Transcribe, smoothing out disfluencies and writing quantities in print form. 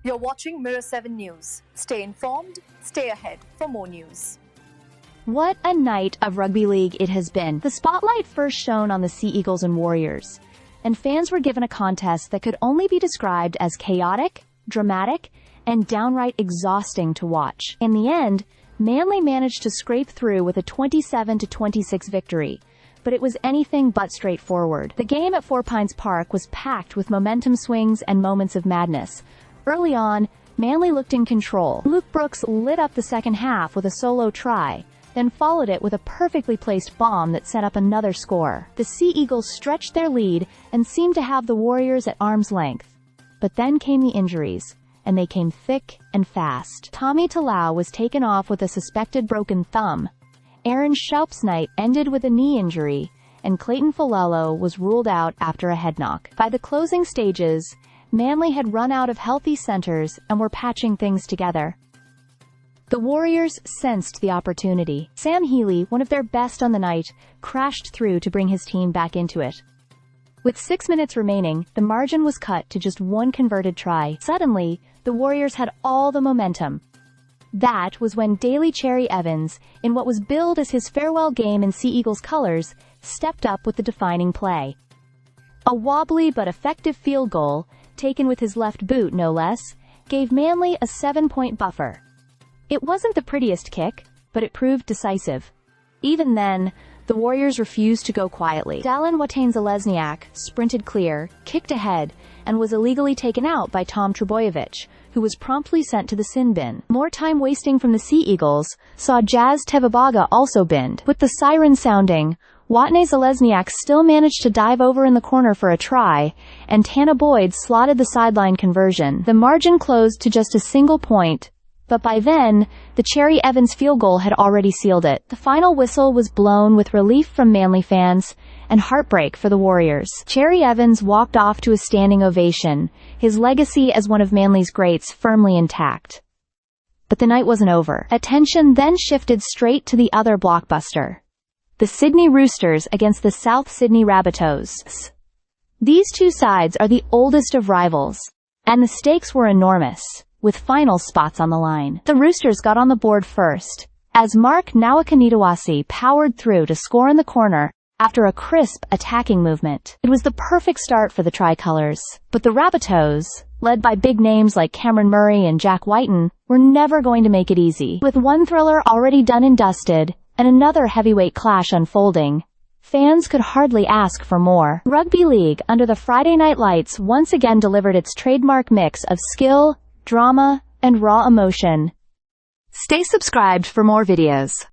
You're watching Mirror 7 News. Stay informed, stay ahead for more news. What a night of rugby league it has been. The spotlight first shone on the Sea Eagles and Warriors, and fans were given a contest that could only be described as chaotic, dramatic, and downright exhausting to watch. In the end, Manly managed to scrape through with a 27-26 victory, but it was anything but straightforward. The game at Four Pines Park was packed with momentum swings and moments of madness. Early on, Manly looked in control. Luke Brooks lit up the second half with a solo try, then followed it with a perfectly placed bomb that set up another score. The Sea Eagles stretched their lead and seemed to have the Warriors at arm's length. But then came the injuries, and they came thick and fast. Tommy Talau was taken off with a suspected broken thumb. Aaron Schaupsnight ended with a knee injury, and Clayton Falelo was ruled out after a head knock. By the closing stages, Manly had run out of healthy centers and were patching things together. The Warriors sensed the opportunity. Sam Healey, one of their best on the night, crashed through to bring his team back into it. With 6 minutes remaining, the margin was cut to just one converted try. Suddenly, the Warriors had all the momentum. That was when Daly Cherry Evans, in what was billed as his farewell game in Sea Eagles colors, stepped up with the defining play. A wobbly but effective field goal, taken with his left boot no less, gave Manly a 7-point buffer. It wasn't the prettiest kick, but it proved decisive. Even then, the Warriors refused to go quietly. Dallin Watane-Zelezniak sprinted clear, kicked ahead, and was illegally taken out by Tom Trbojevic, who was promptly sent to the sin bin. More time wasting from the Sea Eagles saw Jazz Tevabaga also binned. With the siren sounding, Watane-Zelezniak still managed to dive over in the corner for a try, and Tana Boyd slotted the sideline conversion. The margin closed to just a single point, but by then, the Cherry Evans field goal had already sealed it. The final whistle was blown with relief from Manly fans and heartbreak for the Warriors. Cherry Evans walked off to a standing ovation, his legacy as one of Manly's greats firmly intact. But the night wasn't over. Attention then shifted straight to the other blockbuster: the Sydney Roosters against the South Sydney Rabbitohs. These two sides are the oldest of rivals, and the stakes were enormous, with final spots on the line. The Roosters got on the board first, as Mark Nawakanitawasi powered through to score in the corner after a crisp attacking movement. It was the perfect start for the Tricolours, but the Rabbitohs, led by big names like Cameron Murray and Jack Whiten, were never going to make it easy. With one thriller already done and dusted, and another heavyweight clash unfolding, fans could hardly ask for more. Rugby League under the Friday night lights once again delivered its trademark mix of skill, drama, and raw emotion. Stay subscribed for more videos.